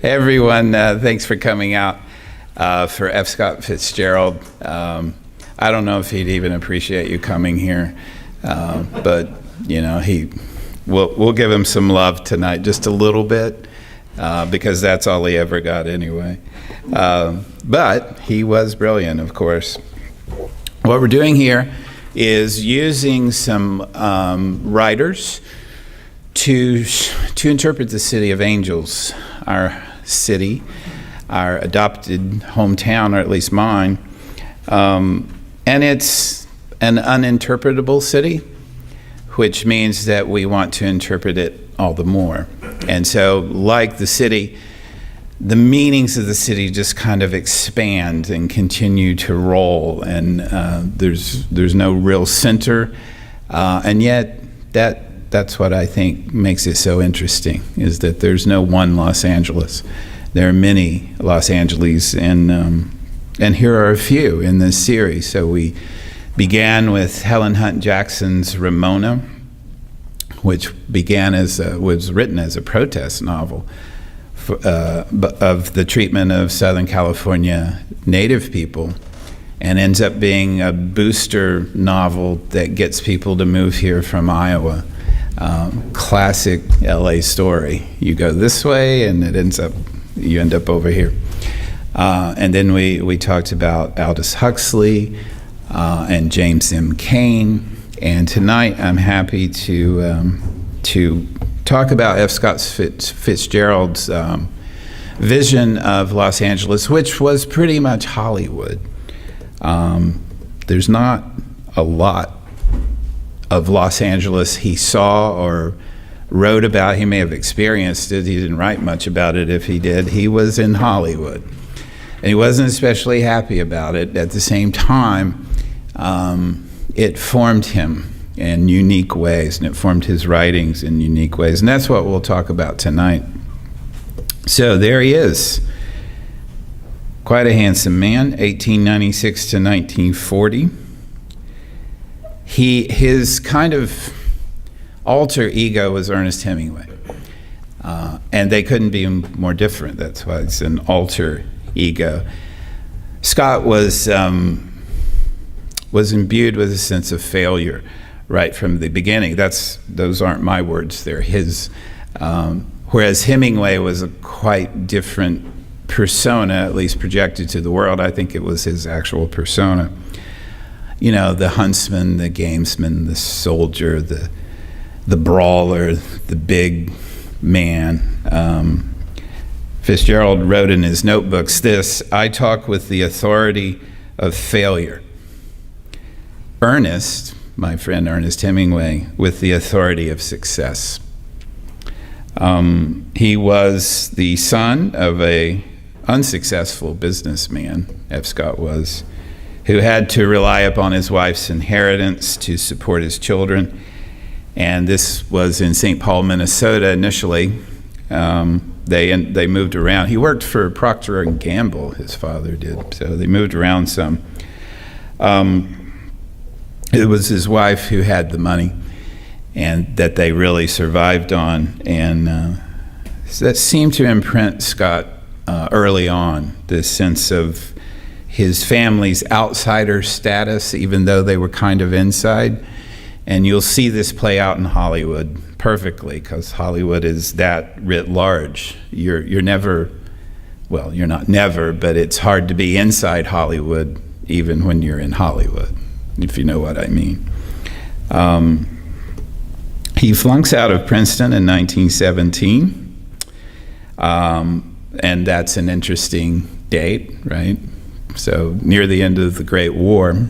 Everyone, thanks for coming out for F. Scott Fitzgerald. I don't know if he'd even appreciate you coming here, but you know, we'll give him some love tonight, just a little bit, because that's all he ever got anyway. But he was brilliant, of course. What we're doing here is using some writers to interpret the City of Angels, our city, our adopted hometown, or at least mine. And it's an uninterpretable city, which means that we want to interpret it all the more. And so, like the city, the meanings of the city just kind of expand and continue to roll, and there's no real center, and yet that's what I think makes it so interesting, is that there's no one Los Angeles. There are many Los Angeles, and here are a few in this series. So we began with Helen Hunt Jackson's Ramona, which was written as a protest novel of the treatment of Southern California Native people, and ends up being a booster novel that gets people to move here from Iowa. Classic LA story. You go this way and you end up over here. And then we talked about Aldous Huxley and James M. Cain. And tonight I'm happy to talk about F. Scott Fitzgerald's vision of Los Angeles, which was pretty much Hollywood. There's not a lot of Los Angeles he saw or wrote about. He may have experienced it. He didn't write much about it. If he did, he was in Hollywood. And he wasn't especially happy about it. At the same time, it formed him in unique ways, and it formed his writings in unique ways. And that's what we'll talk about tonight. So there he is. Quite a handsome man, 1896 to 1940. His kind of alter ego was Ernest Hemingway. And they couldn't be more different. That's why it's an alter ego. Scott was imbued with a sense of failure right from the beginning. Those aren't my words, they're his. Whereas Hemingway was a quite different persona, at least projected to the world. I think it was his actual persona. You know, the huntsman, the gamesman, the soldier, the brawler, the big man. Fitzgerald wrote in his notebooks this: "I talk with the authority of failure. Ernest, my friend Ernest Hemingway, with the authority of success." He was the son of a unsuccessful businessman, F. Scott was, who had to rely upon his wife's inheritance to support his children. And this was in St. Paul, Minnesota initially. They moved around. He worked for Procter & Gamble, his father did, so they moved around some. It was his wife who had the money, and that they really survived on. And that seemed to imprint Scott early on, this sense of his family's outsider status, even though they were kind of inside. And you'll see this play out in Hollywood perfectly, because Hollywood is that writ large. You're never, well, you're not never, but it's hard to be inside Hollywood even when you're in Hollywood, if you know what I mean. He flunks out of Princeton in 1917, and that's an interesting date, right? So near the end of the Great War.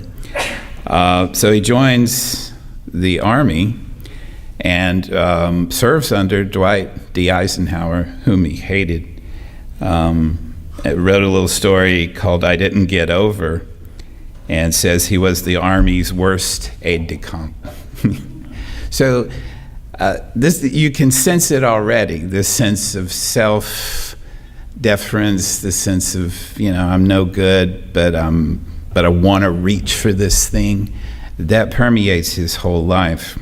So he joins the Army and serves under Dwight D. Eisenhower, whom he hated. Wrote a little story called "I Didn't Get Over," and says he was the Army's worst aide-de-camp. So this, you can sense it already, this sense of self-deference, the sense of, I'm no good, but I want to reach for this thing. That permeates his whole life.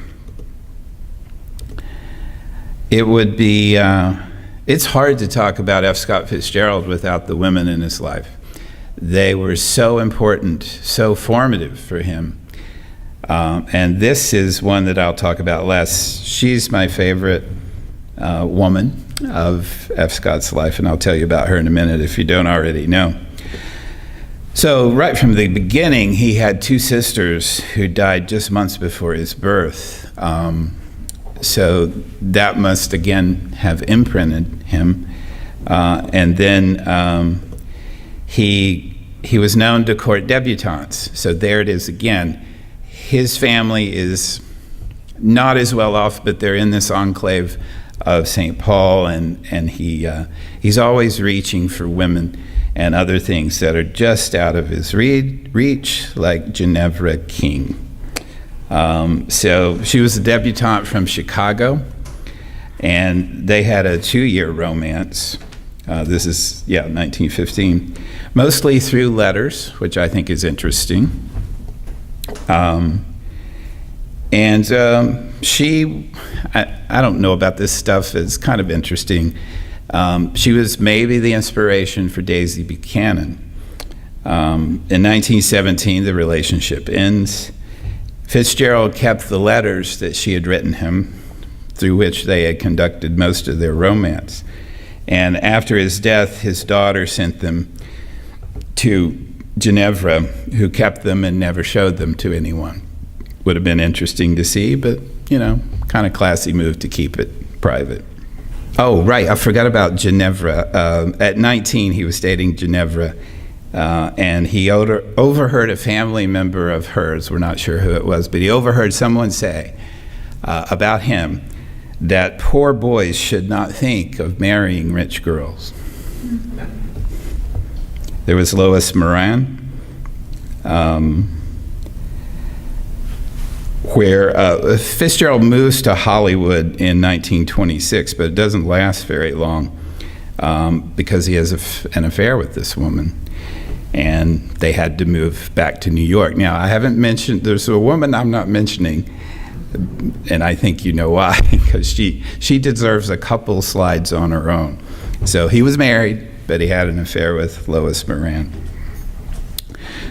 It would be it's hard to talk about F. Scott Fitzgerald without the women in his life. They were so important, so formative for him. And this is one that I'll talk about less. She's my favorite woman of F. Scott's life, and I'll tell you about her in a minute if you don't already know. So right from the beginning, he had two sisters who died just months before his birth. So that must, again, have imprinted him. And then he was known to court debutantes. So there it is again. His family is not as well off, but they're in this enclave of St. Paul, and he's always reaching for women and other things that are just out of his reach, like Ginevra King. So she was a debutante from Chicago, and they had a 2-year romance. This is, 1915, mostly through letters, which I think is interesting. She, I don't know about this stuff, it's kind of interesting. She was maybe the inspiration for Daisy Buchanan. In 1917, the relationship ends. Fitzgerald kept the letters that she had written him, through which they had conducted most of their romance. And after his death, his daughter sent them to Ginevra, who kept them and never showed them to anyone. Would have been interesting to see, but, kind of classy move to keep it private. Oh, right, I forgot about Ginevra. At 19, he was dating Ginevra, and he overheard a family member of hers, we're not sure who it was, but he overheard someone say about him that poor boys should not think of marrying rich girls. There was Lois Moran, where Fitzgerald moves to Hollywood in 1926, but it doesn't last very long because he has an affair with this woman, and they had to move back to New York. Now, I haven't mentioned, there's a woman I'm not mentioning, and I think you know why, because she deserves a couple slides on her own. So he was married, but he had an affair with Lois Moran.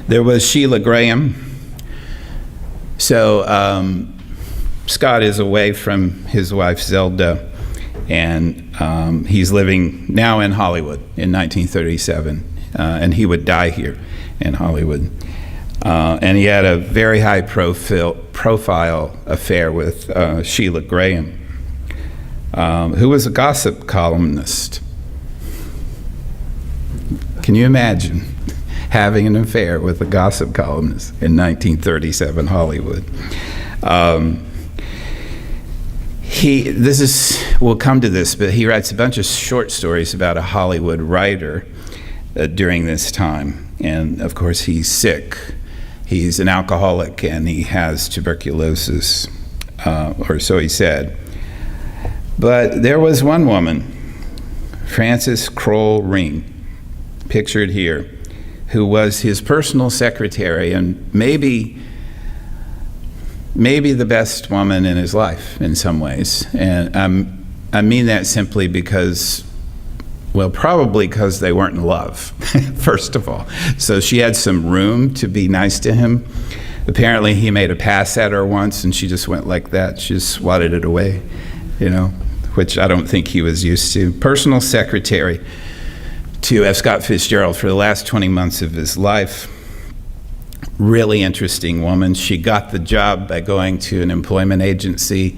There was Sheila Graham. So Scott is away from his wife Zelda, and he's living now in Hollywood in 1937, and he would die here in Hollywood. And he had a very high profile affair with Sheila Graham, who was a gossip columnist. Can you imagine having an affair with a gossip columnist in 1937 Hollywood? We'll come to this, but he writes a bunch of short stories about a Hollywood writer during this time. And of course, he's sick. He's an alcoholic, and he has tuberculosis, or so he said. But there was one woman, Frances Kroll Ring, pictured here, who was his personal secretary and maybe the best woman in his life in some ways. And I mean that simply because, well, probably because they weren't in love, first of all. So she had some room to be nice to him. Apparently he made a pass at her once and she just went like that. She just swatted it away, which I don't think he was used to. Personal secretary to F. Scott Fitzgerald for the last 20 months of his life. Really interesting woman. She got the job by going to an employment agency,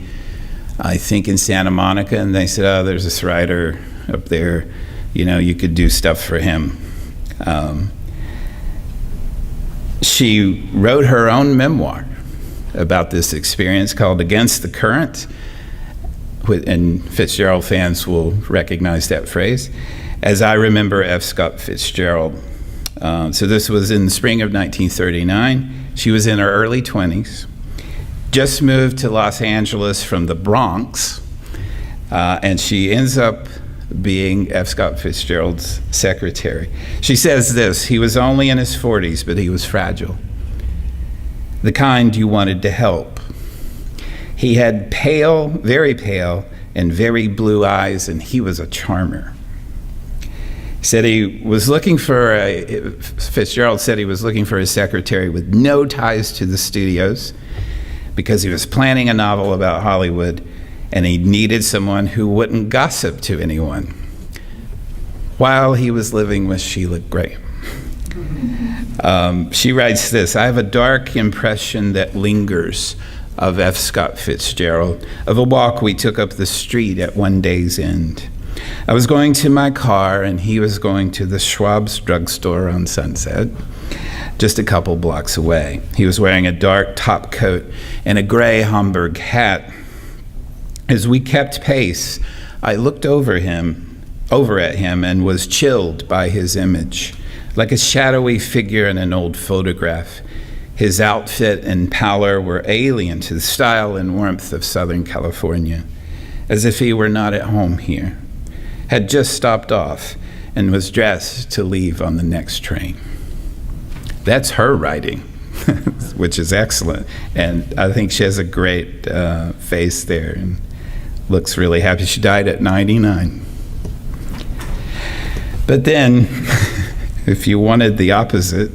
I think in Santa Monica, and they said, oh, there's this writer up there, you could do stuff for him. She wrote her own memoir about this experience called Against the Current, and Fitzgerald fans will recognize that phrase. As I remember F. Scott Fitzgerald. So this was in the spring of 1939. She was in her early 20s, just moved to Los Angeles from the Bronx, and she ends up being F. Scott Fitzgerald's secretary. She says this: he was only in his 40s, but he was fragile, the kind you wanted to help. He had pale, very pale, and very blue eyes, and he was a charmer. Fitzgerald said he was looking for a secretary with no ties to the studios because he was planning a novel about Hollywood and he needed someone who wouldn't gossip to anyone while he was living with Sheila Gray. She writes this: I have a dark impression that lingers of F. Scott Fitzgerald, of a walk we took up the street at one day's end. I was going to my car and he was going to the Schwab's drugstore on Sunset, just a couple blocks away. He was wearing a dark top coat and a gray Homburg hat. As we kept pace, I looked over at him and was chilled by his image, like a shadowy figure in an old photograph. His outfit and pallor were alien to the style and warmth of Southern California, as if he were not at home here, had just stopped off and was dressed to leave on the next train. That's her writing, which is excellent. And I think she has a great face there and looks really happy. She died at 99. But then, if you wanted the opposite,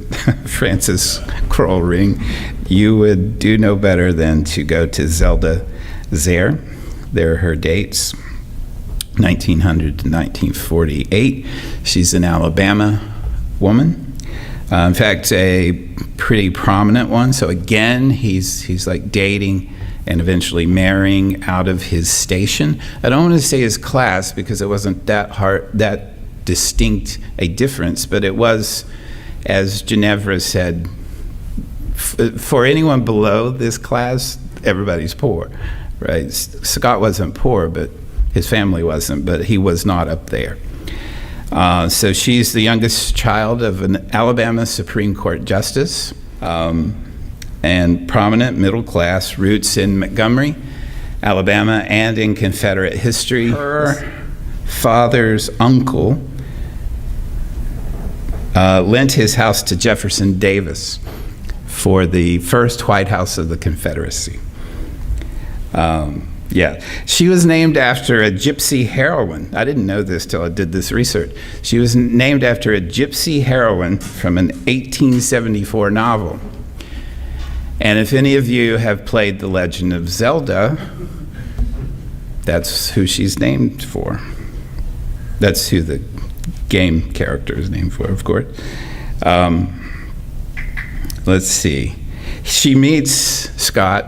Frances Kroll-Ring, you would do no better than to go to Zelda Zare. There are her dates, 1900 to 1948. She's an Alabama woman. In fact, a pretty prominent one. So again, he's like dating and eventually marrying out of his station. I don't want to say his class because it wasn't that distinct a difference, but it was, as Ginevra said, for anyone below this class, everybody's poor, right? Scott wasn't poor, but his family wasn't, but he was not up there. So she's the youngest child of an Alabama Supreme Court justice, and prominent middle class, roots in Montgomery, Alabama, and in Confederate history. Her father's uncle lent his house to Jefferson Davis for the first White House of the Confederacy. She was named after a gypsy heroine. I didn't know this till I did this research. She was named after a gypsy heroine from an 1874 novel. And if any of you have played The Legend of Zelda, that's who she's named for. That's who the game character is named for, of course. Let's see. She meets Scott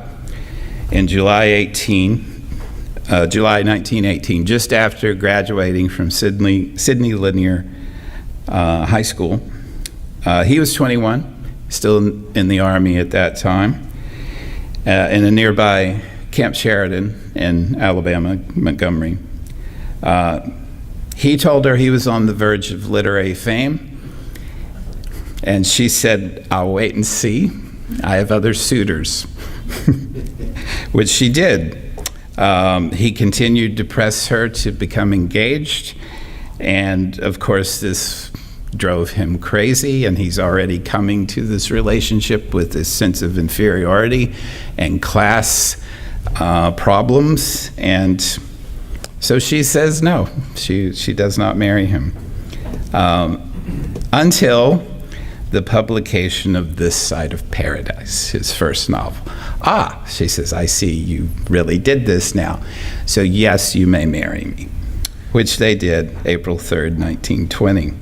in July 1918, just after graduating from Sydney Lanier High School. He was 21, still in the Army at that time, in a nearby Camp Sheridan in Alabama, Montgomery. He told her he was on the verge of literary fame, and she said, "I'll wait and see. I have other suitors," which she did. He continued to press her to become engaged, and of course this drove him crazy, and he's already coming to this relationship with this sense of inferiority and class problems, and so she says no. She does not marry him until the publication of This Side of Paradise, his first novel. She says, I see you really did this now. So yes, you may marry me, which they did April 3rd, 1920.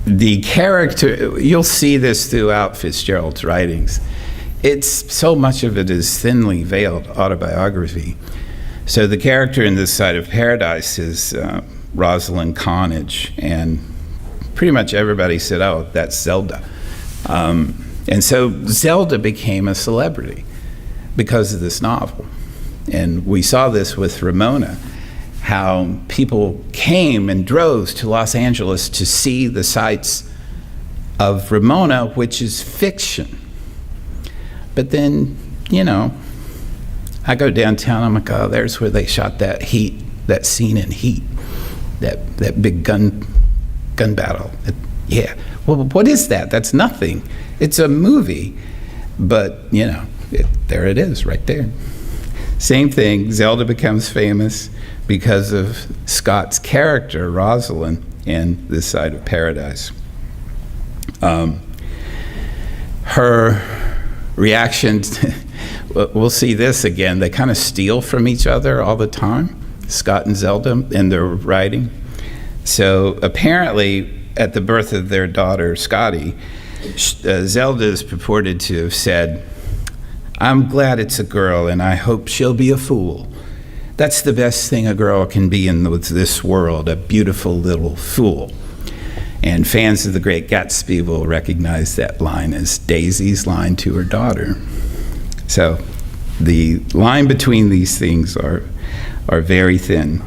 The character, you'll see this throughout Fitzgerald's writings. So much of it is thinly veiled autobiography. So the character in This Side of Paradise is Rosalind Connage, and pretty much everybody said, oh, that's Zelda. And so Zelda became a celebrity because of this novel. And we saw this with Ramona, how people came in droves to Los Angeles to see the sights of Ramona, which is fiction. But then, I go downtown, I'm like, oh, there's where they shot that scene in Heat, that big gun battle. Well, what is that? That's nothing. It's a movie, but there it is, right there. Same thing, Zelda becomes famous because of Scott's character, Rosalind, in This Side of Paradise. Her reaction, we'll see this again, they kind of steal from each other all the time, Scott and Zelda, in their writing. So apparently, at the birth of their daughter, Scotty, Zelda is purported to have said, "I'm glad it's a girl, and I hope she'll be a fool. That's the best thing a girl can be in this world, a beautiful little fool." And fans of The Great Gatsby will recognize that line as Daisy's line to her daughter. So the line between these things are very thin.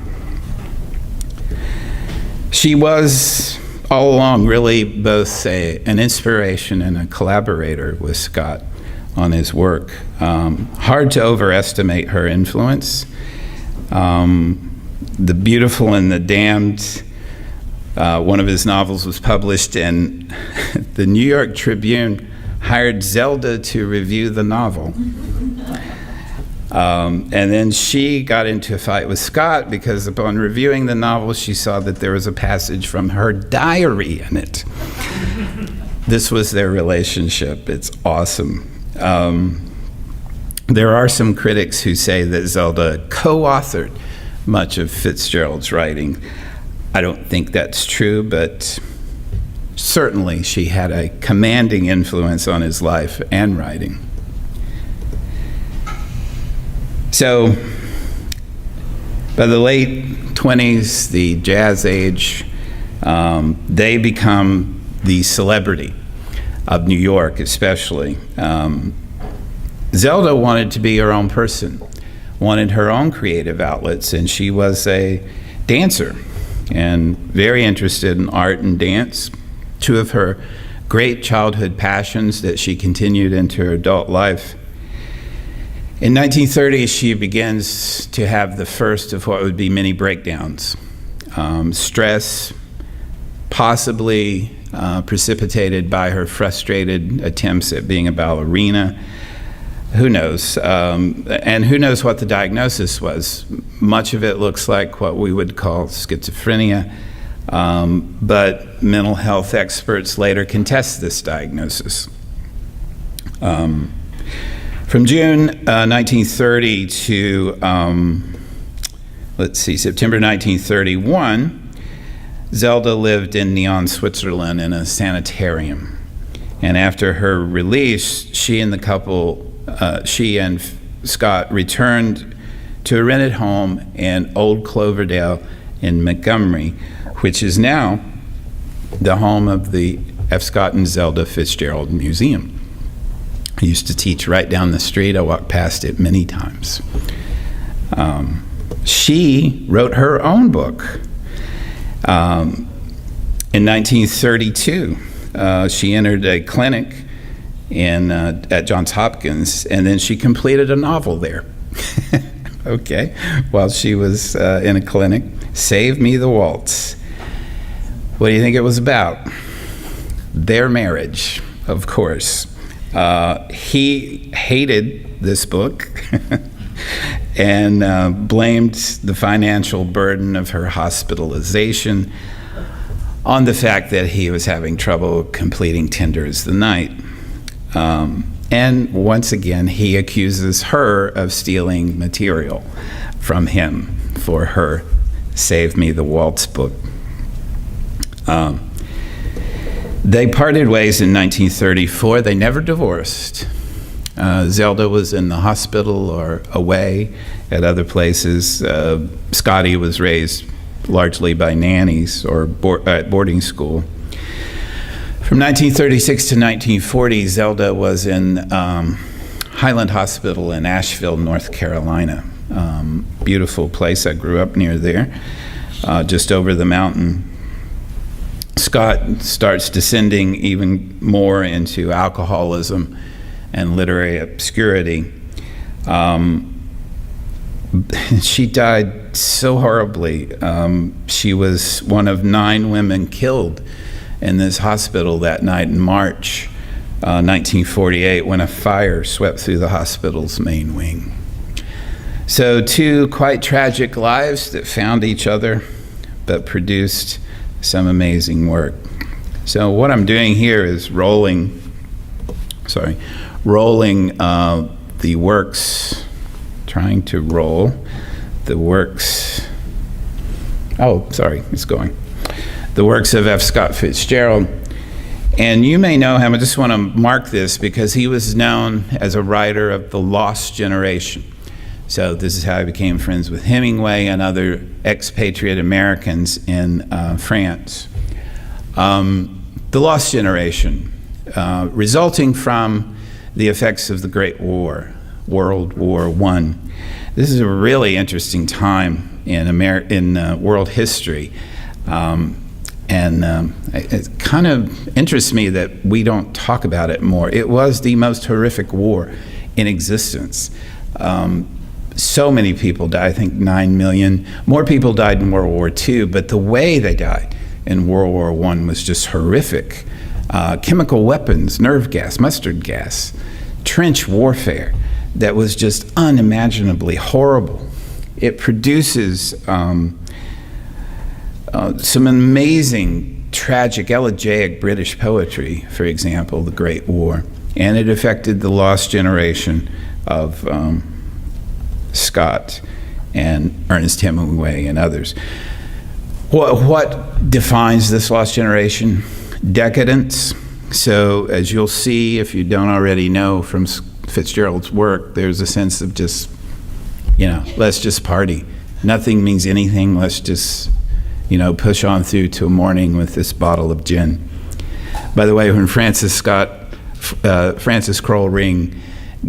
She was all along really both an inspiration and a collaborator with Scott on his work. Hard to overestimate her influence. The Beautiful and the Damned, one of his novels was published, and the New York Tribune hired Zelda to review the novel. And then she got into a fight with Scott because upon reviewing the novel, she saw that there was a passage from her diary in it. This was their relationship. It's awesome. There are some critics who say that Zelda co-authored much of Fitzgerald's writing. I don't think that's true, but certainly she had a commanding influence on his life and writing. So, by the late 20s, the jazz age, they become the celebrity of New York, especially. Zelda wanted to be her own person, wanted her own creative outlets, and she was a dancer and very interested in art and dance, two of her great childhood passions that she continued into her adult life. In 1930, she begins to have the first of what would be many breakdowns. Stress, possibly precipitated by her attempts at being a ballerina. Who knows? And who knows what the diagnosis was? Much of it looks like what we would call schizophrenia, but mental health experts later contest this diagnosis. From June 1930 to, September 1931, Zelda lived in Nyon, Switzerland in a sanitarium. And after her release, she and Scott returned to a rented home in Old Cloverdale in Montgomery, which is now the home of the F. Scott and Zelda Fitzgerald Museum. I used to teach right down the street. I walked past it many times. She wrote her own book. In 1932, she entered a clinic at Johns Hopkins, and then she completed a novel there. Okay, while she was in a clinic, Save Me the Waltz. What do you think it was about? Their marriage, of course. He hated this book and blamed the financial burden of her hospitalization on the fact that he was having trouble completing Tender as the Night. And once again, he accuses her of stealing material from him for her Save Me the Waltz book. They parted ways in 1934. They never divorced. Zelda was in the hospital or away at other places. Scotty was raised largely by nannies or at boarding school. From 1936 to 1940, Zelda was in Highland Hospital in Asheville, North Carolina. Beautiful place. I grew up near there, just over the mountain. Scott starts descending even more into alcoholism and literary obscurity. She died so horribly. She was one of 9 women killed in this hospital that night in March 1948, when a fire swept through the hospital's main wing. So 2 quite tragic lives that found each other, but produced some amazing work. So what I'm doing here is rolling the works, trying to roll the works. Oh, sorry, it's going. The works of F. Scott Fitzgerald. And you may know him, I just want to mark this because he was known as a writer of the lost generation. So this is how I became friends with Hemingway and other expatriate Americans in France. The lost generation, resulting from the effects of the Great War, World War I. This is a really interesting time in world history. It kind of interests me that we don't talk about it more. It was the most horrific war in existence. So many people died, I think 9 million. More people died in World War II, but the way they died in World War I was just horrific. Chemical weapons, nerve gas, mustard gas, trench warfare that was just unimaginably horrible. It produces some amazing, tragic, elegiac British poetry, for example, the Great War. And it affected the lost generation of Scott and Ernest Hemingway and others. What defines this lost generation? Decadence. So as you'll see, if you don't already know from Fitzgerald's work, there's a sense of just, let's just party. Nothing means anything. Let's just, push on through to a morning with this bottle of gin. By the way, when Frances Kroll Ring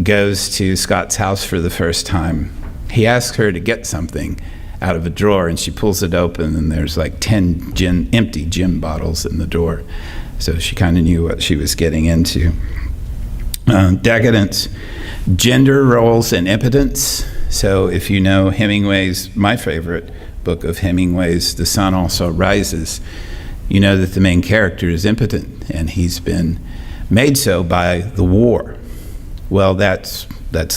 goes to Scott's house for the first time, he asks her to get something out of a drawer, and she pulls it open, and there's like 10 empty gin bottles in the drawer. So she kind of knew what she was getting into. Decadence, gender roles, and impotence. So if you know Hemingway's, my favorite book of Hemingway's, The Sun Also Rises, you know that the main character is impotent, and he's been made so by the war. Well, that's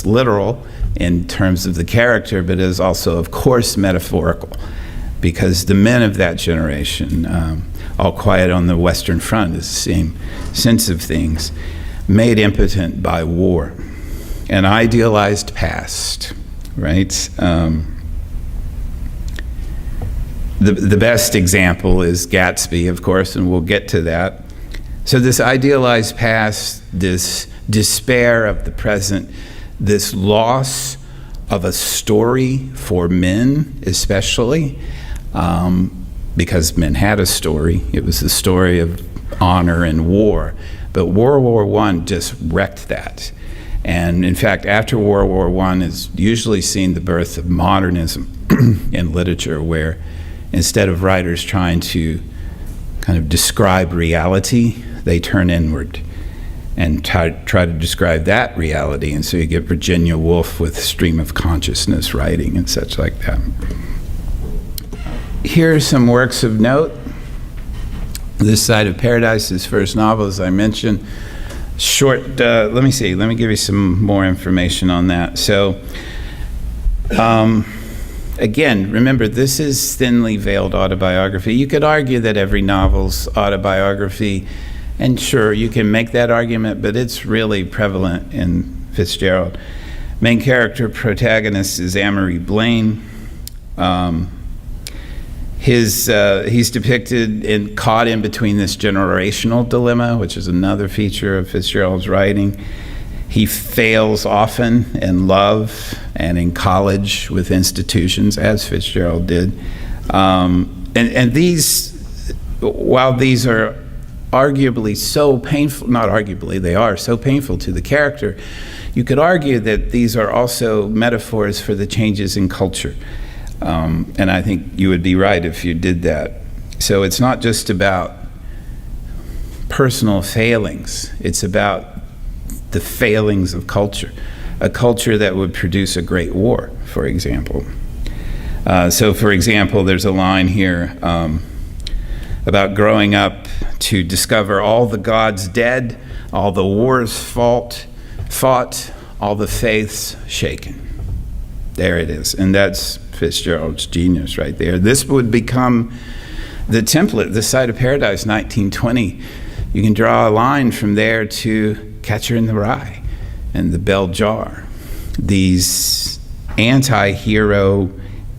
literal in terms of the character, but is also, of course, metaphorical, because the men of that generation, All Quiet on the Western Front is the same sense of things, made impotent by war, an idealized past, right? The best example is Gatsby, of course, and we'll get to that. So this idealized past, this despair of the present, this loss of a story for men especially, because men had a story. It was the story of honor and war. But World War I just wrecked that. And in fact, after World War I is usually seen the birth of modernism in literature, where instead of writers trying to kind of describe reality, they turn inward and try to describe that reality. And so you get Virginia Woolf with stream of consciousness writing and such like that. Here are some works of note. This Side of Paradise, his first novel, as I mentioned. Short, let me give you some more information on that. So, again, remember, this is thinly veiled autobiography. You could argue that every novel's autobiography, and sure, you can make that argument, but it's really prevalent in Fitzgerald. Main character protagonist is Amory Blaine. He's depicted caught in between this generational dilemma, which is another feature of Fitzgerald's writing. He fails often in love and in college with institutions, as Fitzgerald did. And these, while these are arguably so painful, not arguably, they are so painful to the character, you could argue that these are also metaphors for the changes in culture. And I think you would be right if you did that. So it's not just about personal failings, it's about the failings of culture, a culture that would produce a great war, for example. So for example, there's a line here about growing up to discover all the gods dead, all the wars fought, all the faiths shaken. There it is. And that's Fitzgerald's genius right there. This would become the template, the Site of Paradise, 1920. You can draw a line from there to Catcher in the Rye and the Bell Jar. These anti-hero,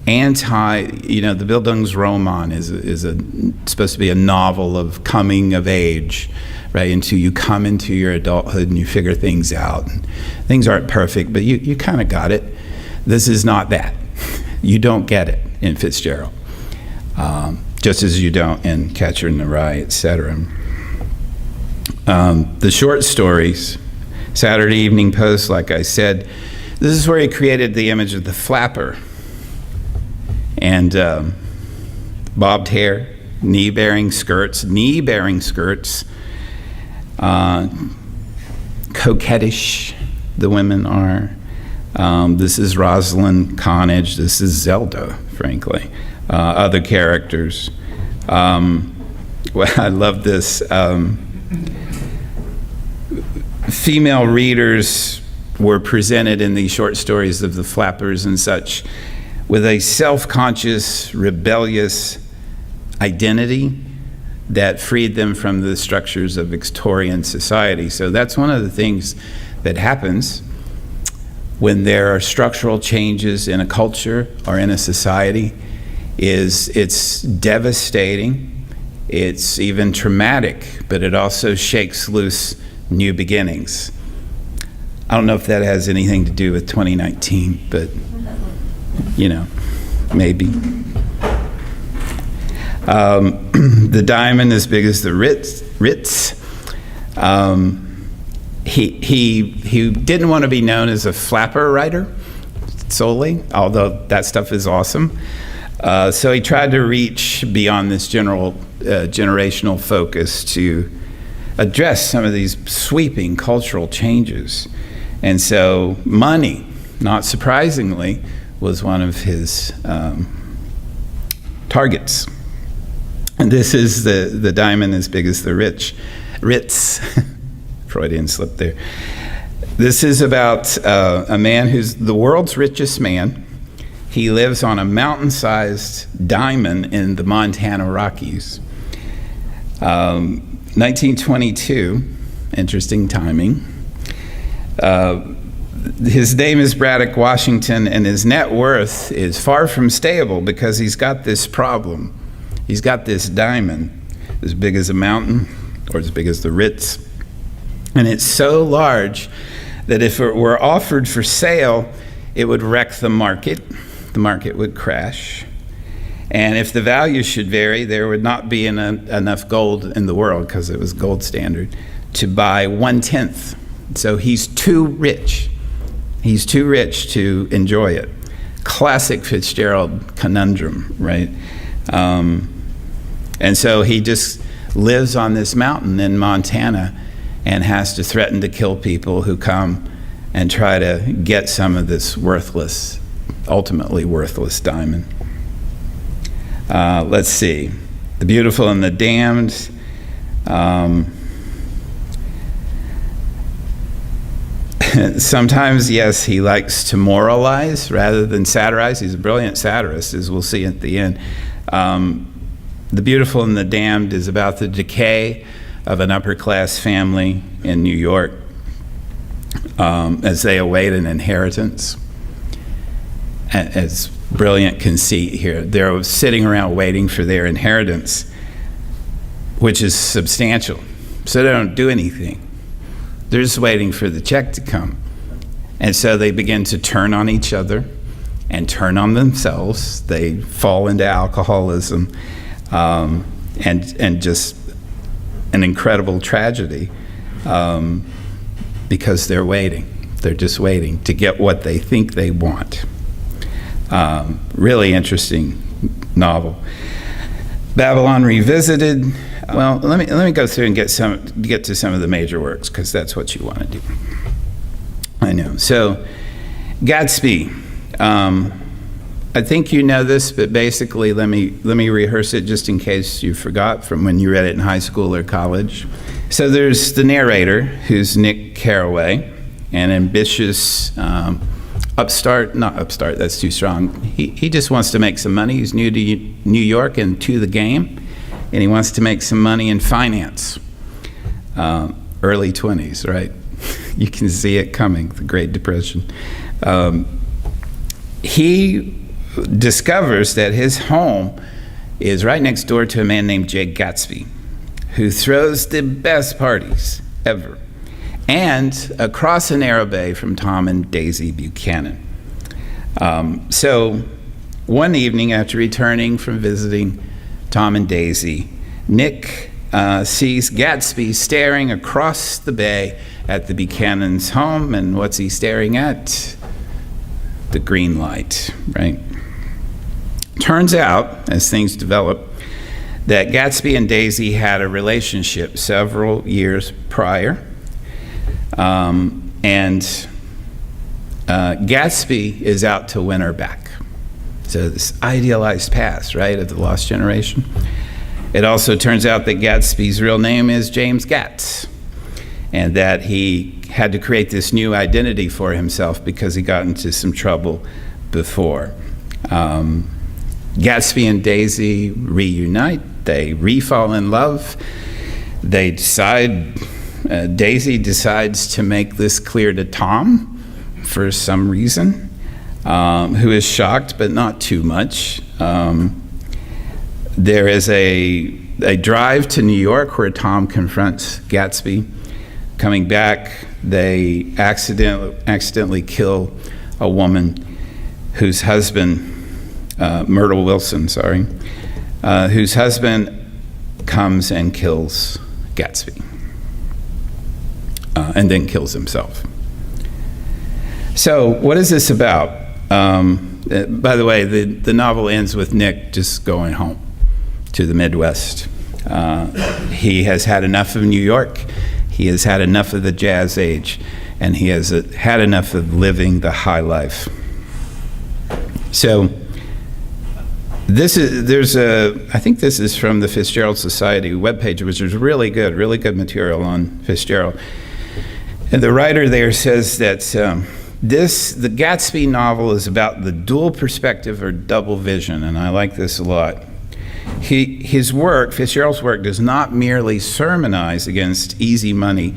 the Bildungsroman is supposed to be a novel of coming of age, right? Until you come into your adulthood and you figure things out. And things aren't perfect, but you kind of got it. This is not that. You don't get it in Fitzgerald, just as you don't in Catcher in the Rye, etc. The short stories, Saturday Evening Post, like I said, this is where he created the image of the flapper and bobbed hair, knee-bearing skirts, coquettish the women are. This is Rosalind Connage. This is Zelda, frankly. Other characters. I love this. Female readers were presented in these short stories of the flappers and such with a self-conscious, rebellious identity that freed them from the structures of Victorian society. So that's one of the things that happens when there are structural changes in a culture or in a society. It's devastating, it's even traumatic, but it also shakes loose new beginnings. I don't know if that has anything to do with 2019, but maybe. The diamond as big as the Ritz. He didn't want to be known as a flapper writer solely, although that stuff is awesome. So he tried to reach beyond this general generational focus to address some of these sweeping cultural changes. And so money, not surprisingly, was one of his targets. And this is the diamond as big as the Ritz. Freudian slip there. This is about a man who's the world's richest man. He lives on a mountain-sized diamond in the Montana Rockies. 1922, interesting timing. His name is Braddock Washington, and his net worth is far from stable because he's got this problem. He's got this diamond as big as a mountain, or as big as the Ritz, and it's so large that if it were offered for sale, it would wreck the market. The market would crash. And if the value should vary, there would not be enough gold in the world, because it was gold standard, to buy 1/10. So he's too rich. He's too rich to enjoy it. Classic Fitzgerald conundrum, right? And so he just lives on this mountain in Montana and has to threaten to kill people who come and try to get some of this worthless, ultimately worthless diamond. Let's see. The Beautiful and the Damned. Sometimes, yes, he likes to moralize rather than satirize. He's a brilliant satirist, as we'll see at the end. The Beautiful and the Damned is about the decay of an upper-class family in New York as they await an inheritance. It's brilliant conceit here. They're sitting around waiting for their inheritance, which is substantial. So they don't do anything. They're just waiting for the check to come. And so they begin to turn on each other and turn on themselves. They fall into alcoholism and just an incredible tragedy because they're waiting. They're just waiting to get what they think they want. Really interesting novel. Babylon Revisited. Well, let me go through and get to some of the major works, because that's what you want to do. I know. So, Gatsby. I think you know this, but basically, let me rehearse it just in case you forgot from when you read it in high school or college. So there's the narrator, who's Nick Carraway, an ambitious upstart, not upstart, that's too strong. He just wants to make some money. He's new to New York and to the game, and he wants to make some money in finance. Early 20s, right? You can see it coming, the Great Depression. He discovers that his home is right next door to a man named Jay Gatsby, who throws the best parties ever, and across a narrow bay from Tom and Daisy Buchanan. So one evening after returning from visiting Tom and Daisy, Nick sees Gatsby staring across the bay at the Buchanan's home, and what's he staring at? The green light, right? Turns out, as things develop, that Gatsby and Daisy had a relationship several years prior, and Gatsby is out to win her back. So this idealized past, right, of the lost generation. It also turns out that Gatsby's real name is James Gatz, and that he had to create this new identity for himself because he got into some trouble before. Gatsby and Daisy reunite, they re-fall in love. They decide, Daisy decides to make this clear to Tom for some reason, who is shocked, but not too much. There is a drive to New York where Tom confronts Gatsby. Coming back, they accidentally kill a woman whose husband, Myrtle Wilson, whose husband comes and kills Gatsby, and then kills himself. So what is this about? By the way, the novel ends with Nick just going home to the Midwest. He has had enough of New York. He has had enough of the jazz age, and he has had enough of living the high life. So I think this is from the Fitzgerald Society webpage, which is really good material on Fitzgerald. And the writer there says that the Gatsby novel is about the dual perspective or double vision, and I like this a lot. His work, Fitzgerald's work, does not merely sermonize against easy money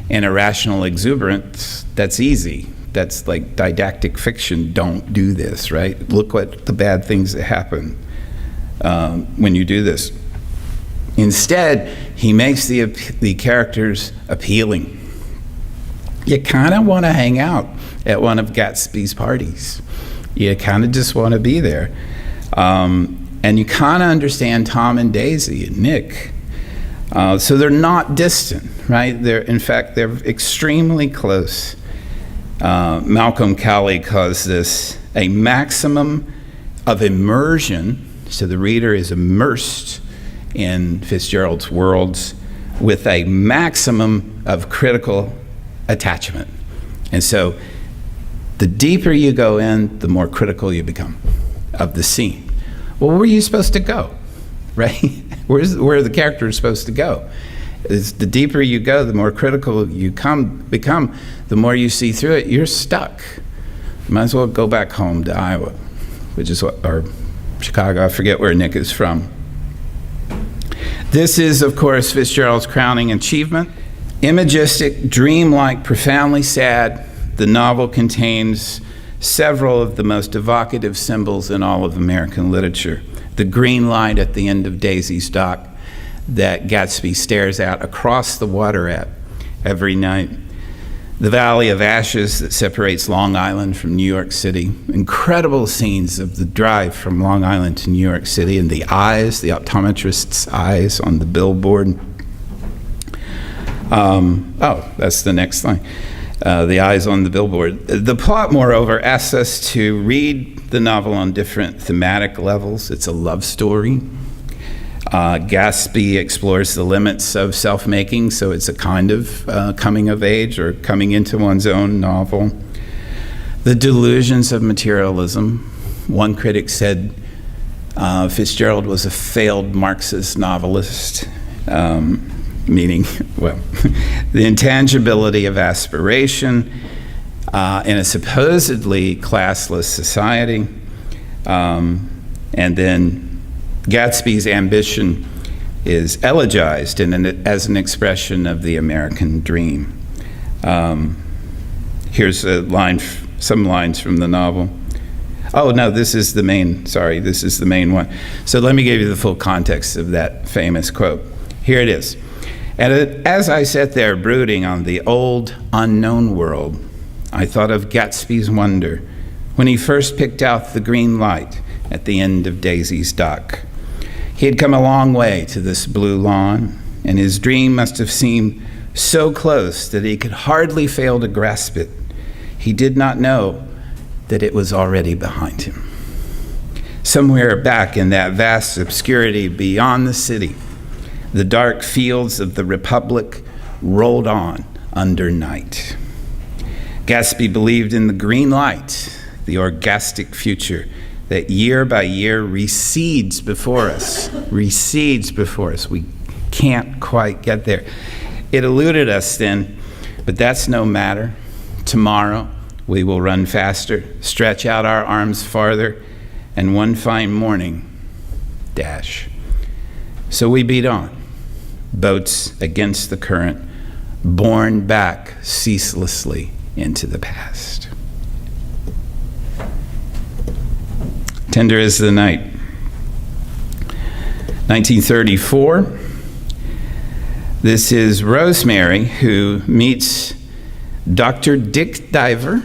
and irrational exuberance. That's easy. That's like didactic fiction. Don't do this, right? Look what the bad things that happen when you do this. Instead, he makes the characters appealing. You kind of want to hang out at one of Gatsby's parties. You kind of just want to be there. And you kind of understand Tom and Daisy and Nick. So they're not distant, right? In fact, they're extremely close. Malcolm Cowley calls this a maximum of immersion. So the reader is immersed in Fitzgerald's worlds with a maximum of critical attachment. And so the deeper you go in, the more critical you become of the scene. Well, where are you supposed to go, right? Where the character is supposed to go. The deeper you go, the more critical you become, the more you see through it. You're stuck. You might as well go back home to Iowa, or Chicago. I forget where Nick is from. This is, of course, Fitzgerald's crowning achievement. Imagistic, dreamlike, profoundly sad, the novel contains several of the most evocative symbols in all of American literature. The green light at the end of Daisy's dock that Gatsby stares out across the water at every night. The Valley of Ashes that separates Long Island from New York City. Incredible scenes of the drive from Long Island to New York City, and the eyes, the optometrist's eyes on the billboard. That's the next thing. The eyes on the billboard. The plot, moreover, asks us to read the novel on different thematic levels. It's a love story. Gatsby explores the limits of self-making, so it's a kind of coming of age or coming into one's own novel. The delusions of materialism, One critic said Fitzgerald was a failed Marxist novelist, meaning, well, the intangibility of aspiration in a supposedly classless society. And then Gatsby's ambition is elegized as an expression of the American dream. Here's some lines from the novel. Oh, no, this is the main one. So let me give you the full context of that famous quote. Here it is. And as I sat there brooding on the old, unknown world, I thought of Gatsby's wonder when he first picked out the green light at the end of Daisy's dock. He had come a long way to this blue lawn, and his dream must have seemed so close that he could hardly fail to grasp it. He did not know that it was already behind him. Somewhere back in that vast obscurity beyond the city, the dark fields of the Republic rolled on under night. Gatsby believed in the green light, the orgastic future that year by year recedes before us. We can't quite get there. It eluded us then, but that's no matter. Tomorrow, we will run faster, stretch out our arms farther, and one fine morning, dash. So we beat on, boats against the current, borne back ceaselessly into the past. Tender is the Night. 1934. This is Rosemary, who meets Dr. Dick Diver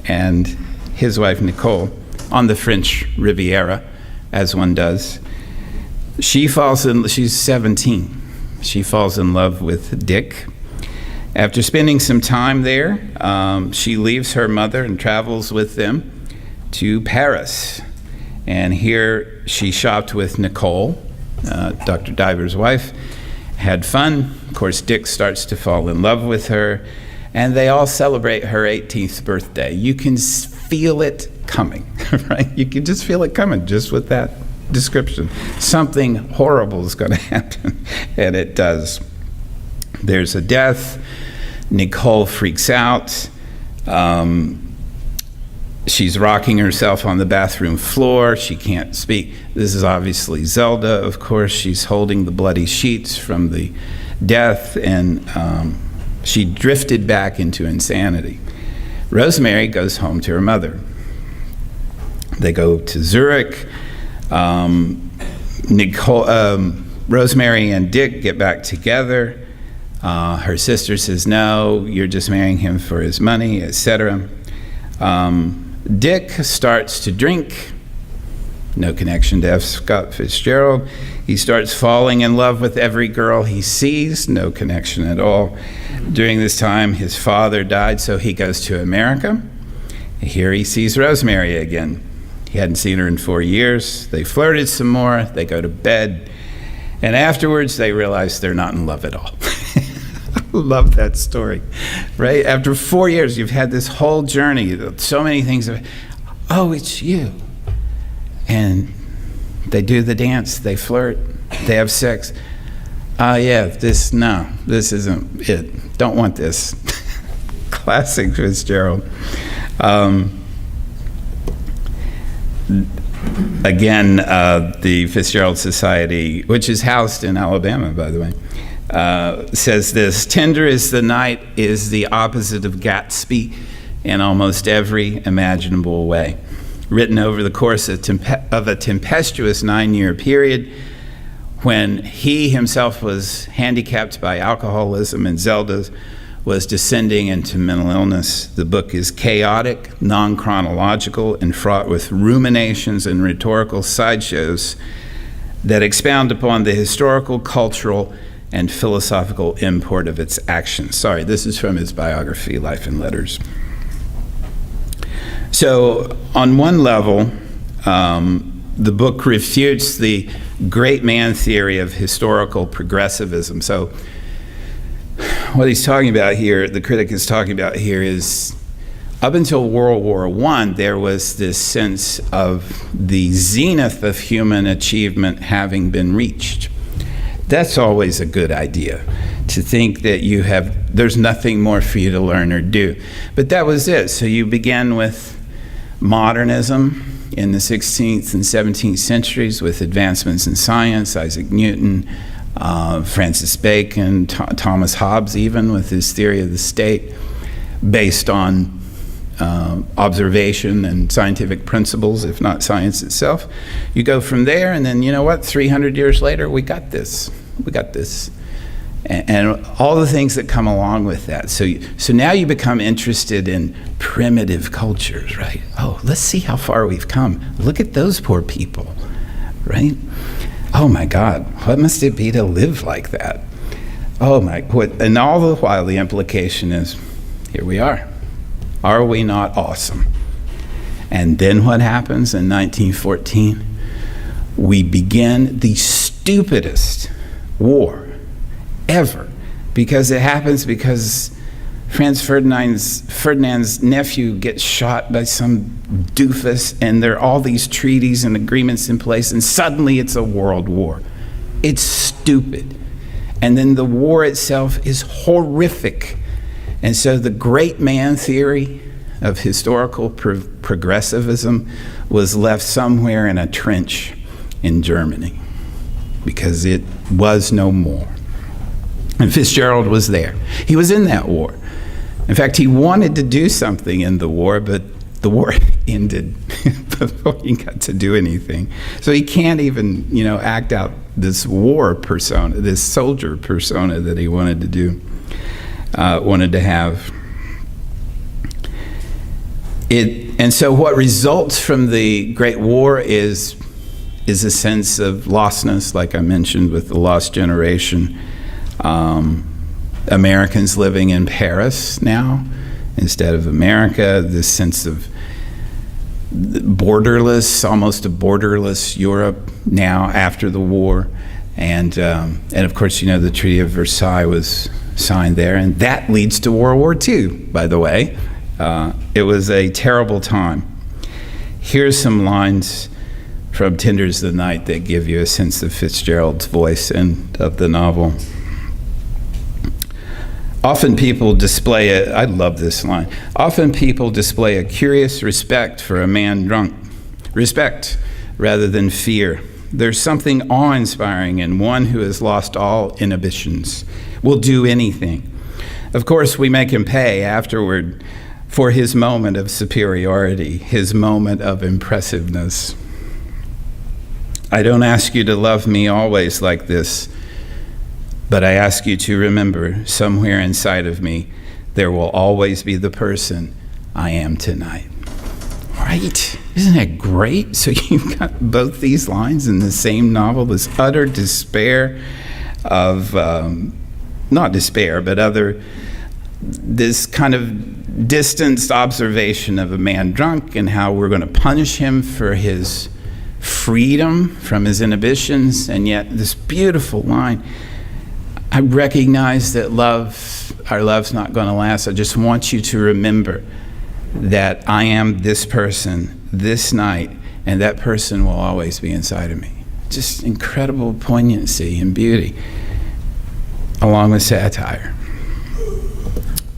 and his wife Nicole on the French Riviera, as one does. She's 17. She falls in love with Dick. After spending some time there, she leaves her mother and travels with them to Paris. And here she shopped with Nicole, Dr. Diver's wife, had fun. Of course, Dick starts to fall in love with her, and they all celebrate her 18th birthday. You can feel it coming, right? You can just feel it coming just with that description. Something horrible is going to happen, and it does. There's a death. Nicole freaks out. She's rocking herself on the bathroom floor. She can't speak. This is obviously Zelda, of course. She's holding the bloody sheets from the death, and she drifted back into insanity. Rosemary goes home to her mother. They go to Zurich. Rosemary and Dick get back together. Her sister says, no, you're just marrying him for his money, etc. Dick starts to drink. No connection to F. Scott Fitzgerald. He starts falling in love with every girl he sees. No connection at all. During this time, his father died, so he goes to America. Here he sees Rosemary again. He hadn't seen her in 4 years. They flirted some more. They go to bed. And afterwards, they realize they're not in love at all. I love that story, right? After 4 years, you've had this whole journey, so many things. Oh, it's you. And they do the dance, they flirt, they have sex. This isn't it. Don't want this. Classic Fitzgerald. Again, the Fitzgerald Society, which is housed in Alabama, by the way, says this: Tender is the Night is the opposite of Gatsby in almost every imaginable way. Written over the course of a tempestuous 9-year period when he himself was handicapped by alcoholism and Zelda was descending into mental illness. The book is chaotic, non-chronological, and fraught with ruminations and rhetorical sideshows that expound upon the historical, cultural, and philosophical import of its actions. Sorry, this is from his biography, Life and Letters. So, on one level, the book refutes the great man theory of historical progressivism. So, what he's talking about here, the critic is talking about here, is Up until World War I, there was this sense of the zenith of human achievement having been reached. That's always a good idea, to think that there's nothing more for you to learn or do. But that was it. So you began with modernism in the 16th and 17th centuries with advancements in science, Isaac Newton, Francis Bacon, Thomas Hobbes even with his theory of the state, based on observation and scientific principles, if not science itself. You go from there, and then, 300 years later, we got this. And all the things that come along with that. So now you become interested in primitive cultures, right? Oh, let's see how far we've come. Look at those poor people, right? Oh my God, what must it be to live like that? And all the while the implication is, here we are. Are we not awesome? And then what happens in 1914? We begin the stupidest war ever, because it happens because Franz Ferdinand's nephew gets shot by some doofus, and there are all these treaties and agreements in place, and suddenly it's a world war. It's stupid. And then the war itself is horrific. And so the great man theory of historical progressivism was left somewhere in a trench in Germany, because it was no more. And Fitzgerald was there. He was in that war. In fact, he wanted to do something in the war, but the war ended before he got to do anything. So he can't even, act out this war persona, this soldier persona that he wanted to have. And so what results from the Great War is a sense of lostness, like I mentioned with the Lost Generation. Americans living in Paris now instead of America, this sense of almost a borderless Europe now after the war. And of course, the Treaty of Versailles was signed there, and that leads to World War II, by the way. It was a terrible time. Here's some lines from Tender's the Night that give you a sense of Fitzgerald's voice and of the novel. Often people display I love this line. Often people display a curious respect for a man drunk. Respect rather than fear. There's something awe-inspiring in one who has lost all inhibitions, will do anything. Of course, we make him pay afterward for his moment of superiority, his moment of impressiveness. I don't ask you to love me always like this, but I ask you to remember, somewhere inside of me, there will always be the person I am tonight. Right? Isn't that great? So you've got both these lines in the same novel, this utter despair of, not despair, but this kind of distanced observation of a man drunk and how we're going to punish him for his freedom from his inhibitions, and yet this beautiful line, I recognize that our love's not going to last. I just want you to remember that I am this person this night, and that person will always be inside of me. Just incredible poignancy and beauty, along with satire.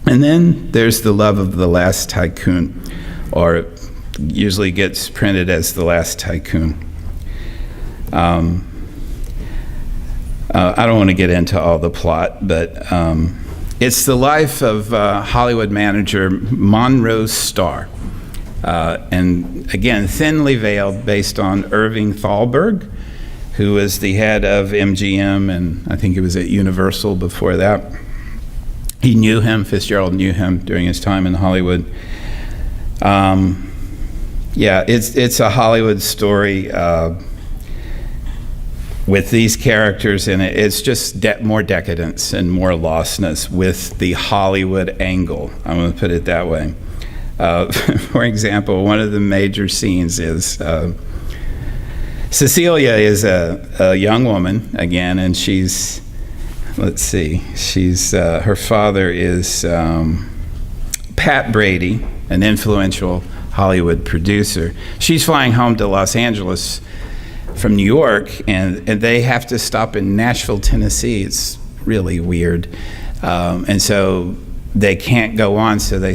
And then there's the love of the last tycoon, or usually gets printed as the last tycoon. I don't want to get into all the plot, but it's the life of Hollywood manager Monroe Starr. And again, thinly veiled, based on Irving Thalberg, who was the head of MGM, and I think he was at Universal before that. He knew him, Fitzgerald knew him during his time in Hollywood. It's a Hollywood story with these characters in it. It's just more decadence and more lostness with the Hollywood angle. I'm going to put it that way. For example, one of the major scenes is Cecilia is a young woman again, and she's her father is Pat Brady, an influential Hollywood producer. She's flying home to Los Angeles from New York, and they have to stop in Nashville, Tennessee. It's really weird. And so they can't go on, so they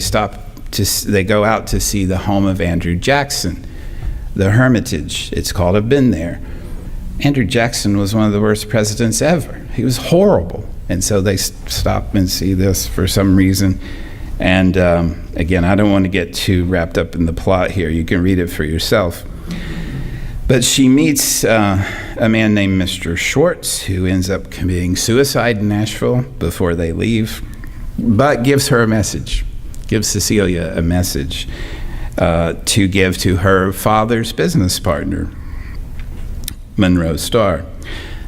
go out to see the home of Andrew Jackson, the Hermitage. It's called I've Been There. Andrew Jackson was one of the worst presidents ever. He was horrible. And so they stop and see this for some reason. And again, I don't want to get too wrapped up in the plot here. You can read it for yourself. But she meets a man named Mr. Schwartz, who ends up committing suicide in Nashville before they leave, but gives her a message, gives Cecilia a message to give to her father's business partner, Monroe Starr.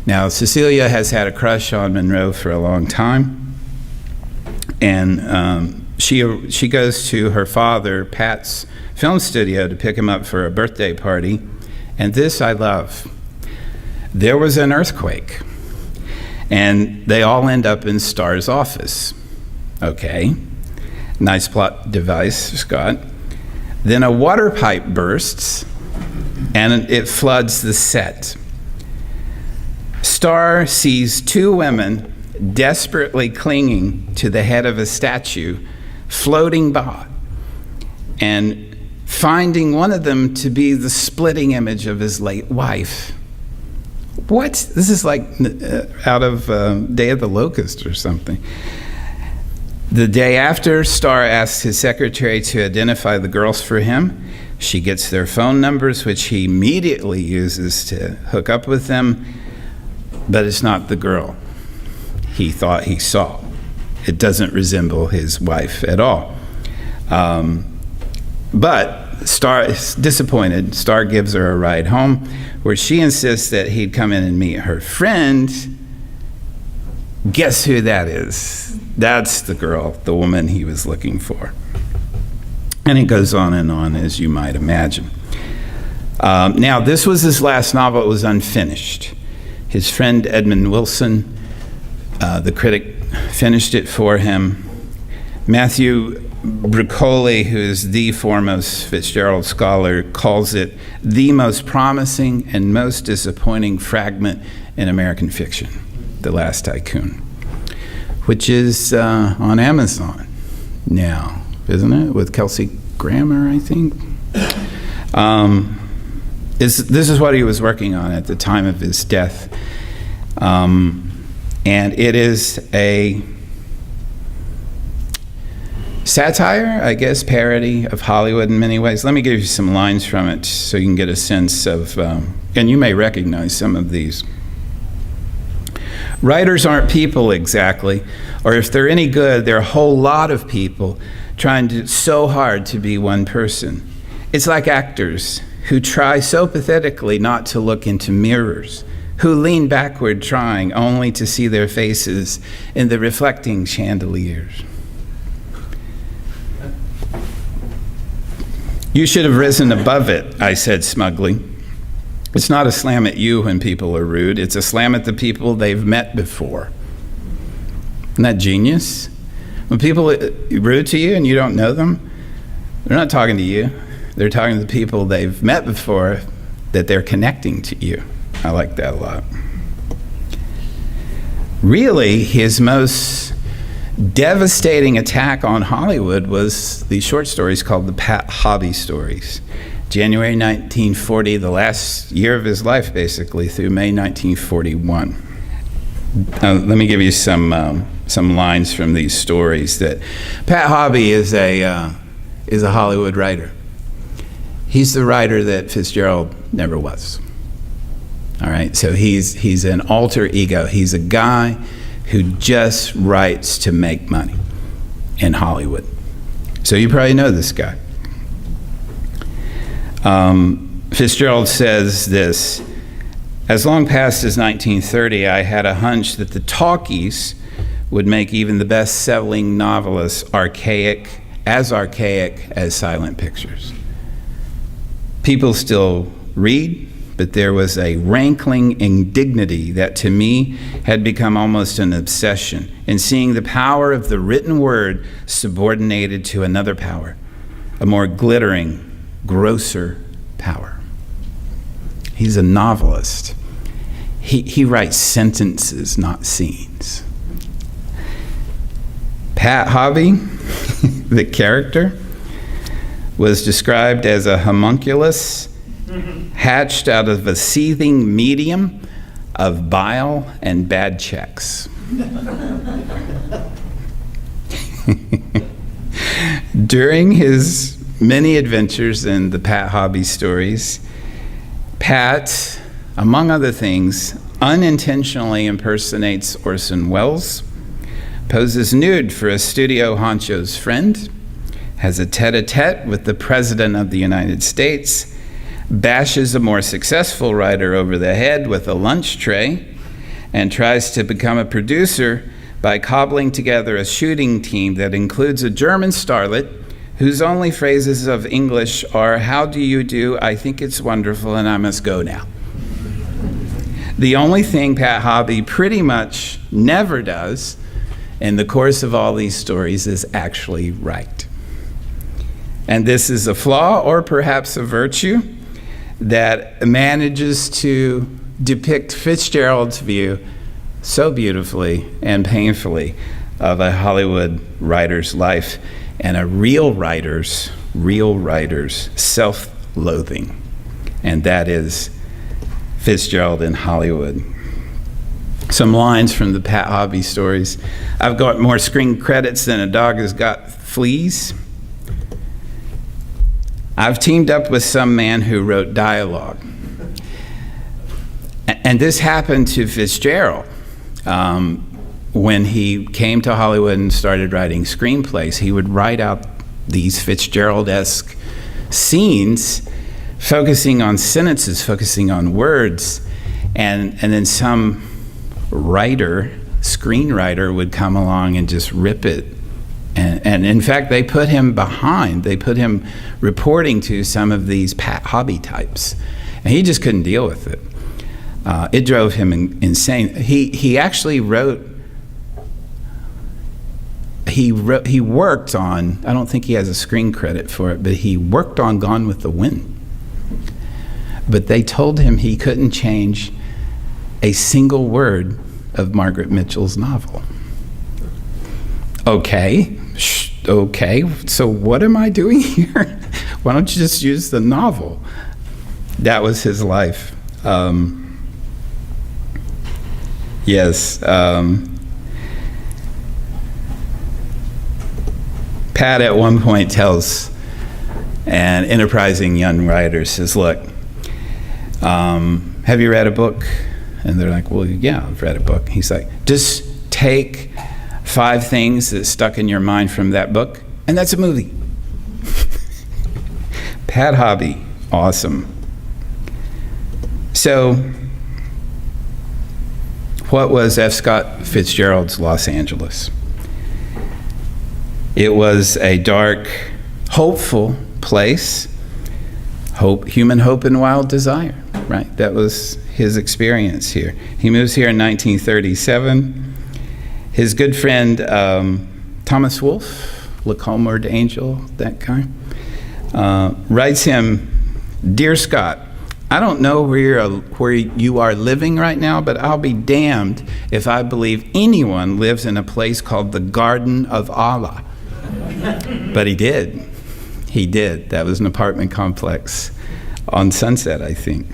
Now, Cecilia has had a crush on Monroe for a long time, and she goes to her father, Pat's film studio, to pick him up for a birthday party. And this I love. There was an earthquake, and they all end up in Starr's office. Okay, nice plot device, Scott. Then a water pipe bursts, and it floods the set. Starr sees two women desperately clinging to the head of a statue floating by, and finding one of them to be the splitting image of his late wife. What? This is like out of Day of the Locust or something. The day after, Starr asks his secretary to identify the girls for him. She gets their phone numbers, which he immediately uses to hook up with them, but it's not the girl he thought he saw. It doesn't resemble his wife at all. But Starr is disappointed. Starr gives her a ride home, where she insists that he'd come in and meet her friend. Guess who that is? That's the girl, the woman he was looking for. And it goes on, as you might imagine. Now, this was his last novel. It was unfinished. His friend Edmund Wilson, the critic, finished it for him. Matthew Briccoli, who is the foremost Fitzgerald scholar, calls it the most promising and most disappointing fragment in American fiction, The Last Tycoon, which is on Amazon now, isn't it? With Kelsey Grammer, I think. This is what he was working on at the time of his death. And it is a satire, I guess, parody of Hollywood in many ways. Let me give you some lines from it so you can get a sense of, and you may recognize some of these. Writers aren't people exactly, or if they're any good, they're a whole lot of people trying so hard to be one person. It's like actors who try so pathetically not to look into mirrors, who lean backward trying only to see their faces in the reflecting chandeliers. You should have risen above it, I said smugly. It's not a slam at you when people are rude. It's a slam at the people they've met before. Isn't that genius? When people are rude to you and you don't know them, they're not talking to you. They're talking to the people they've met before that they're connecting to you. I like that a lot. Really, his most devastating attack on Hollywood was these short stories called the Pat Hobby stories. January 1940, the last year of his life, basically, through May 1941. Let me give you some lines from these stories. That Pat Hobby is a Hollywood writer. He's the writer that Fitzgerald never was. All right, so he's an alter ego. He's a guy who just writes to make money in Hollywood. So you probably know this guy. Fitzgerald says this: as long past as 1930, I had a hunch that the talkies would make even the best-selling novelists archaic as silent pictures. People still read, but there was a rankling indignity that to me had become almost an obsession in seeing the power of the written word subordinated to another power, a more glittering, grosser power. He's a novelist. He writes sentences, not scenes. Pat Hobby, the character, was described as a homunculus hatched out of a seething medium of bile and bad checks. During his many adventures in the Pat Hobby stories, Pat, among other things, unintentionally impersonates Orson Welles, poses nude for a studio honcho's friend, has a tete-a-tete with the President of the United States, bashes a more successful writer over the head with a lunch tray, and tries to become a producer by cobbling together a shooting team that includes a German starlet whose only phrases of English are, "How do you do? I think it's wonderful, and I must go now." The only thing Pat Hobby pretty much never does in the course of all these stories is actually write. And this is a flaw, or perhaps a virtue, that manages to depict Fitzgerald's view so beautifully and painfully of a Hollywood writer's life and a real writer's self-loathing. And that is Fitzgerald in Hollywood. Some lines from the Pat Hobby stories. "I've got more screen credits than a dog has got fleas. I've teamed up with some man who wrote dialogue." And this happened to Fitzgerald when he came to Hollywood and started writing screenplays. He would write out these Fitzgerald-esque scenes, focusing on sentences, focusing on words, and then some screenwriter would come along and just rip it. And in fact, they put him reporting to some of these Pat Hobby types. And he just couldn't deal with it. It drove him insane. He actually worked on, I don't think he has a screen credit for it, but he worked on Gone with the Wind. But they told him he couldn't change a single word of Margaret Mitchell's novel. Okay, so what am I doing here? Why don't you just use the novel? That was his life. Yes. Pat at one point tells an enterprising young writer, says, "Look, have you read a book?" And they're like, "Well, yeah, I've read a book." He's like, "Just take 5 things that stuck in your mind from that book, and that's a movie." Pat Hobby, awesome. So, what was F. Scott Fitzgerald's Los Angeles? It was a dark, hopeful place. Human hope and wild desire, right? That was his experience here. He moves here in 1937. His good friend, Thomas Wolfe, Look Homeward Angel, that guy, writes him, "Dear Scott, I don't know where you are living right now, but I'll be damned if I believe anyone lives in a place called the Garden of Allah." But he did. He did. That was an apartment complex on Sunset, I think.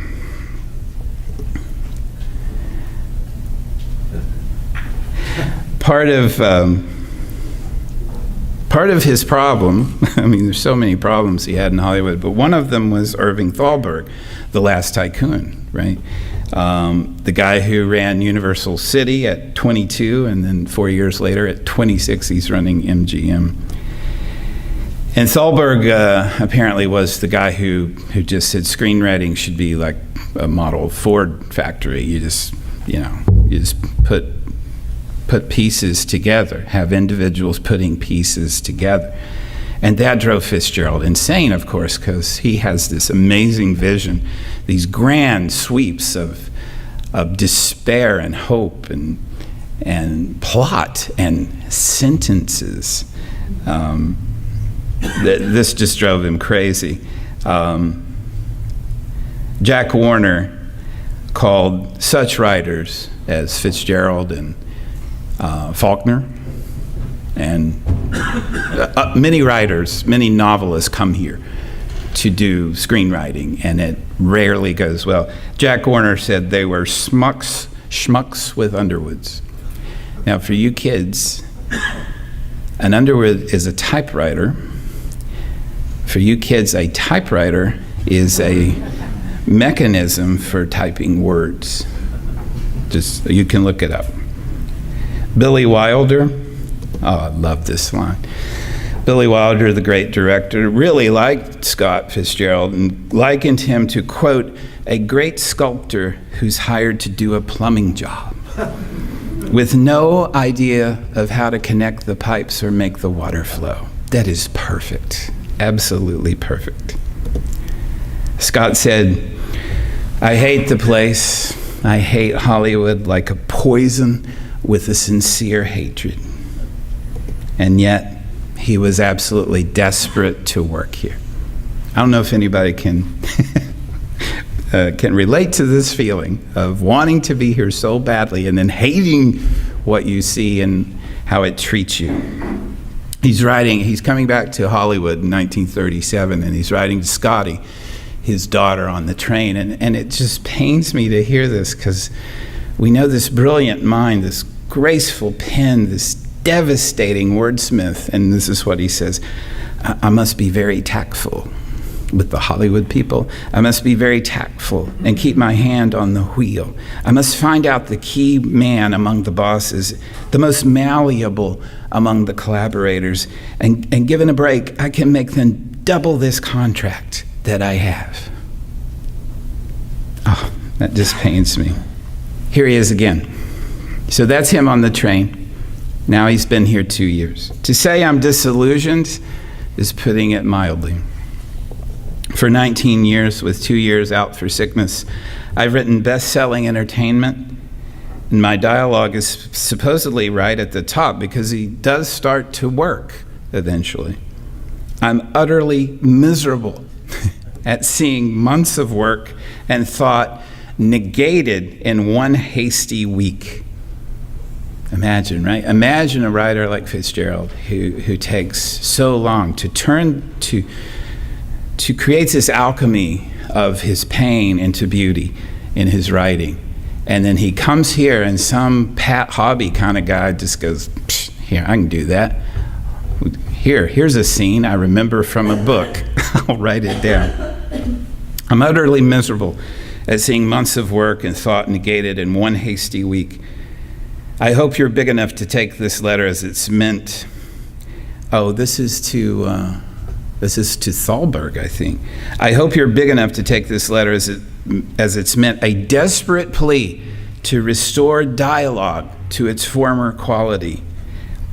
Part of his problem, I mean, there's so many problems he had in Hollywood, but one of them was Irving Thalberg, the last tycoon, right? The guy who ran Universal City at 22, and then 4 years later at 26, he's running MGM. And Thalberg apparently was the guy who just said screenwriting should be like a model Ford factory. You just put pieces together, have individuals putting pieces together. And that drove Fitzgerald insane, of course, because he has this amazing vision, these grand sweeps of despair and hope and plot and sentences. This just drove him crazy. Jack Warner called such writers as Fitzgerald and Faulkner, and many writers, many novelists come here to do screenwriting, and it rarely goes well. Jack Warner said they were schmucks with Underwoods. Now, for you kids, an Underwood is a typewriter. For you kids, a typewriter is a mechanism for typing words. Just, you can look it up. Billy Wilder, oh, I love this line. Billy Wilder, the great director, really liked Scott Fitzgerald and likened him to, quote, a great sculptor who's hired to do a plumbing job with no idea of how to connect the pipes or make the water flow. That is perfect, absolutely perfect. Scott said, I hate the place. I hate Hollywood like a poison with a sincere hatred. And yet, he was absolutely desperate to work here. I don't know if anybody can relate to this feeling of wanting to be here so badly and then hating what you see and how it treats you. He's coming back to Hollywood in 1937, and he's writing to Scotty, his daughter, on the train. And it just pains me to hear this, because we know this brilliant mind, this graceful pen, this devastating wordsmith, and this is what he says: I must be very tactful with the Hollywood people. I must be very tactful and keep my hand on the wheel. I must find out the key man among the bosses, the most malleable among the collaborators, and given a break, I can make them double this contract that I have. Oh, that just pains me. Here he is again. So that's him on the train. Now he's been here 2 years. To say I'm disillusioned is putting it mildly. For 19 years, with 2 years out for sickness, I've written best-selling entertainment, and my dialogue is supposedly right at the top because he does start to work eventually. I'm utterly miserable at seeing months of work and thought negated in one hasty week. Imagine, right? Imagine a writer like Fitzgerald who takes so long to create this alchemy of his pain into beauty in his writing. And then he comes here and some pat hobby kind of guy just goes, here, I can do that. Here's a scene I remember from a book. I'll write it down. I'm utterly miserable at seeing months of work and thought negated in one hasty week. I hope you're big enough to take this letter as it's meant. Oh, this is to Thalberg, I think. I hope you're big enough to take this letter as it's meant, a desperate plea to restore dialogue to its former quality.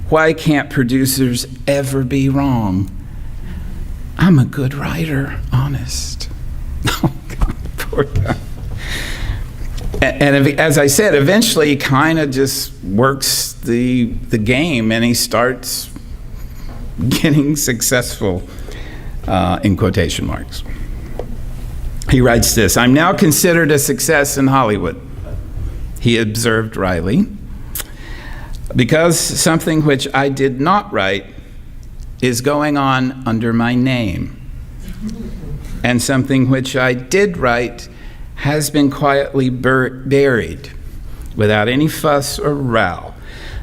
Why can't producers ever be wrong? I'm a good writer, honest. Oh, God, poor guy. And as I said, eventually he kind of just works the game, and he starts getting successful, in quotation marks. He writes this: I'm now considered a success in Hollywood, he observed wryly, because something which I did not write is going on under my name, and something which I did write has been quietly buried without any fuss or row,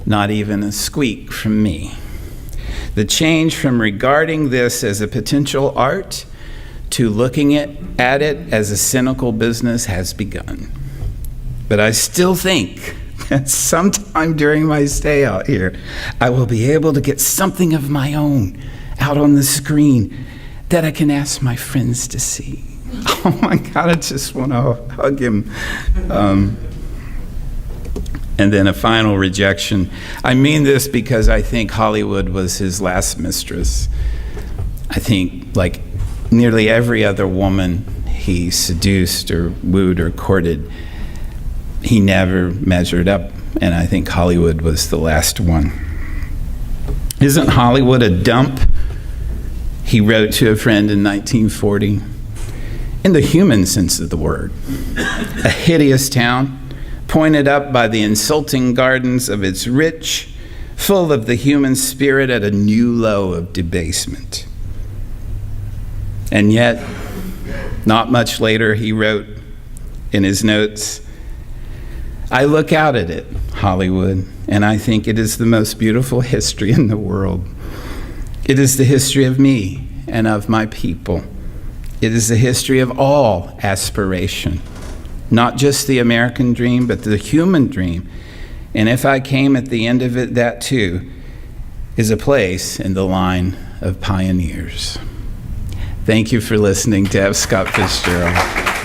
not even a squeak from me. The change from regarding this as a potential art to looking at it as a cynical business has begun. But I still think that sometime during my stay out here, I will be able to get something of my own out on the screen that I can ask my friends to see. Oh my God, I just want to hug him. And then a final rejection. I mean this because I think Hollywood was his last mistress. I think, like nearly every other woman he seduced or wooed or courted, he never measured up. And I think Hollywood was the last one. Isn't Hollywood a dump? He wrote to a friend in 1940, in the human sense of the word, a hideous town, pointed up by the insulting gardens of its rich, full of the human spirit at a new low of debasement. And yet, not much later, he wrote in his notes, I look out at it, Hollywood, and I think it is the most beautiful history in the world. It is the history of me and of my people. It is the history of all aspiration, not just the American dream, but the human dream. And if I came at the end of it, that too is a place in the line of pioneers. Thank you for listening to F. Scott Fitzgerald.